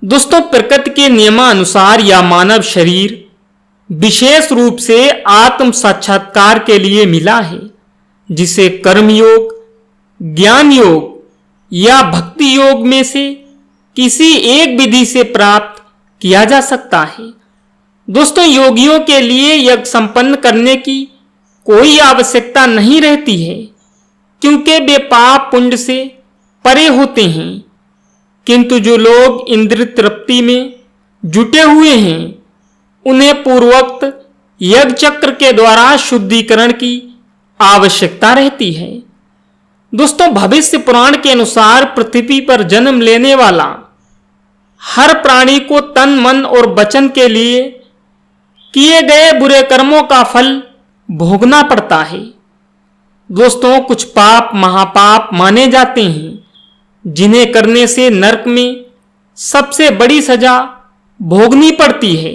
दोस्तों, प्रकृति के नियमानुसार या मानव शरीर विशेष रूप से आत्म साक्षात्कार के लिए मिला है, जिसे कर्म योग, ज्ञान योग या भक्ति योग में से किसी एक विधि से प्राप्त किया जा सकता है। दोस्तों, योगियों के लिए यज्ञ संपन्न करने की कोई आवश्यकता नहीं रहती है, क्योंकि वे पाप पुण्य से परे होते हैं। किंतु जो लोग इंद्रिय तृप्ति में जुटे हुए हैं, उन्हें पूर्वोक्त यज्ञ चक्र के द्वारा शुद्धिकरण की आवश्यकता रहती है। दोस्तों, भविष्य पुराण के अनुसार पृथ्वी पर जन्म लेने वाला हर प्राणी को तन, मन और वचन के लिए किए गए बुरे कर्मों का फल भोगना पड़ता है। दोस्तों, कुछ पाप महापाप माने जाते हैं, जिन्हें करने से नरक में सबसे बड़ी सजा भोगनी पड़ती है।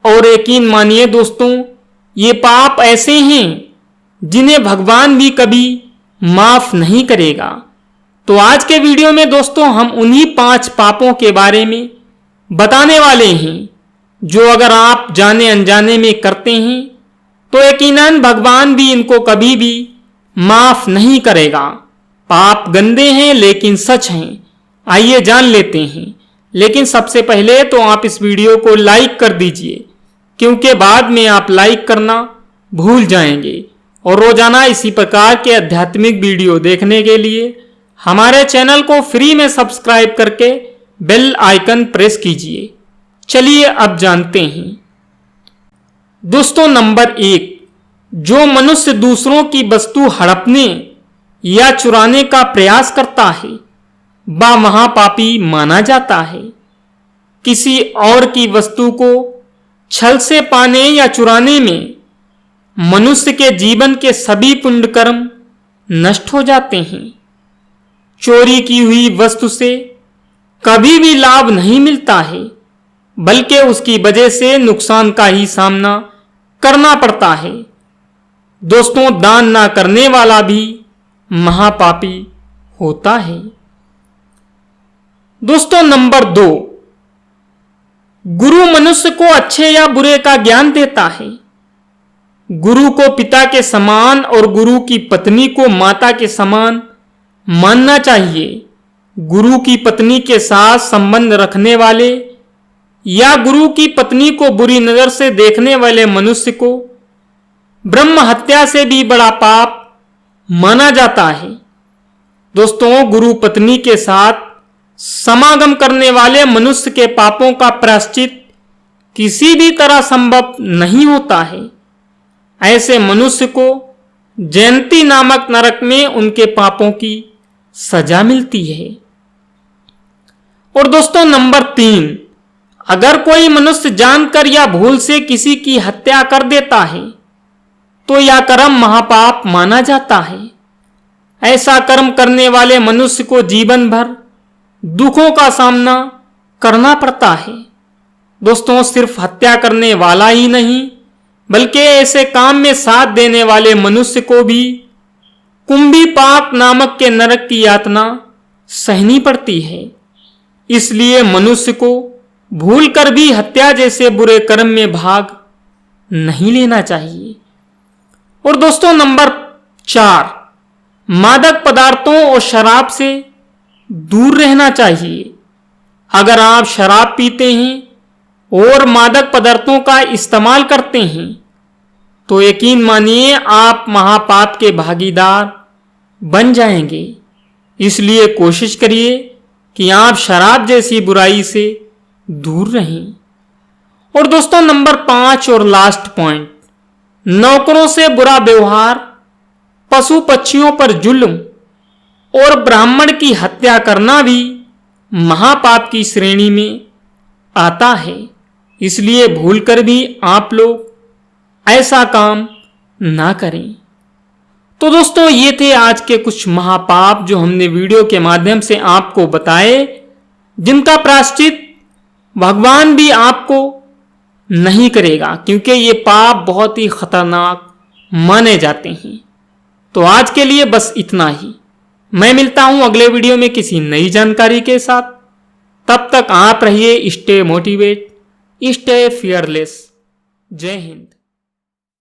और यकीन मानिए दोस्तों, ये पाप ऐसे हैं जिन्हें भगवान भी कभी माफ नहीं करेगा। तो आज के वीडियो में दोस्तों हम उन्हीं 5 पापों के बारे में बताने वाले हैं, जो अगर आप जाने अनजाने में करते हैं तो यकीनन भगवान भी इनको कभी भी माफ नहीं करेगा। पाप गंदे हैं लेकिन सच हैं। आइए जान लेते हैं, लेकिन सबसे पहले तो आप इस वीडियो को लाइक कर दीजिए, क्योंकि बाद में आप लाइक करना भूल जाएंगे। और रोजाना इसी प्रकार के आध्यात्मिक वीडियो देखने के लिए हमारे चैनल को फ्री में सब्सक्राइब करके बेल आइकन प्रेस कीजिए। चलिए अब जानते हैं। दोस्तों, नंबर 1, जो मनुष्य दूसरों की वस्तु हड़पने या चुराने का प्रयास करता है, वह महापापी माना जाता है। किसी और की वस्तु को छल से पाने या चुराने में मनुष्य के जीवन के सभी पुण्य कर्म नष्ट हो जाते हैं। चोरी की हुई वस्तु से कभी भी लाभ नहीं मिलता है, बल्कि उसकी वजह से नुकसान का ही सामना करना पड़ता है। दोस्तों, दान ना करने वाला भी महापापी होता है। दोस्तों, नंबर 2, गुरु मनुष्य को अच्छे या बुरे का ज्ञान देता है। गुरु को पिता के समान और गुरु की पत्नी को माता के समान मानना चाहिए। गुरु की पत्नी के साथ संबंध रखने वाले या गुरु की पत्नी को बुरी नजर से देखने वाले मनुष्य को ब्रह्म हत्या से भी बड़ा पाप माना जाता है। दोस्तों, गुरु पत्नी के साथ समागम करने वाले मनुष्य के पापों का प्रायश्चित किसी भी तरह संभव नहीं होता है। ऐसे मनुष्य को जयंती नामक नरक में उनके पापों की सजा मिलती है। और दोस्तों, नंबर 3, अगर कोई मनुष्य जानकर या भूल से किसी की हत्या कर देता है, तो यह कर्म महापाप माना जाता है। ऐसा कर्म करने वाले मनुष्य को जीवन भर दुखों का सामना करना पड़ता है। दोस्तों, सिर्फ हत्या करने वाला ही नहीं, बल्कि ऐसे काम में साथ देने वाले मनुष्य को भी कुंभी पाक नामक के नरक की यातना सहनी पड़ती है। इसलिए मनुष्य को भूलकर भी हत्या जैसे बुरे कर्म में भाग नहीं लेना चाहिए। और दोस्तों, नंबर 4, मादक पदार्थों और शराब से दूर रहना चाहिए। अगर आप शराब पीते हैं और मादक पदार्थों का इस्तेमाल करते हैं, तो यकीन मानिए आप महापाप के भागीदार बन जाएंगे। इसलिए कोशिश करिए कि आप शराब जैसी बुराई से दूर रहें। और दोस्तों, नंबर 5 और लास्ट पॉइंट, नौकरों से बुरा व्यवहार, पशु पक्षियों पर जुल्म और ब्राह्मण की हत्या करना भी महापाप की श्रेणी में आता है। इसलिए भूलकर भी आप लोग ऐसा काम ना करें। तो दोस्तों, ये थे आज के कुछ महापाप जो हमने वीडियो के माध्यम से आपको बताए, जिनका प्रायश्चित भगवान भी आपको नहीं करेगा, क्योंकि ये पाप बहुत ही खतरनाक माने जाते हैं। तो आज के लिए बस इतना ही। मैं मिलता हूं अगले वीडियो में किसी नई जानकारी के साथ। तब तक आप रहिए स्टे मोटिवेट, स्टे फियरलेस। जय हिंद।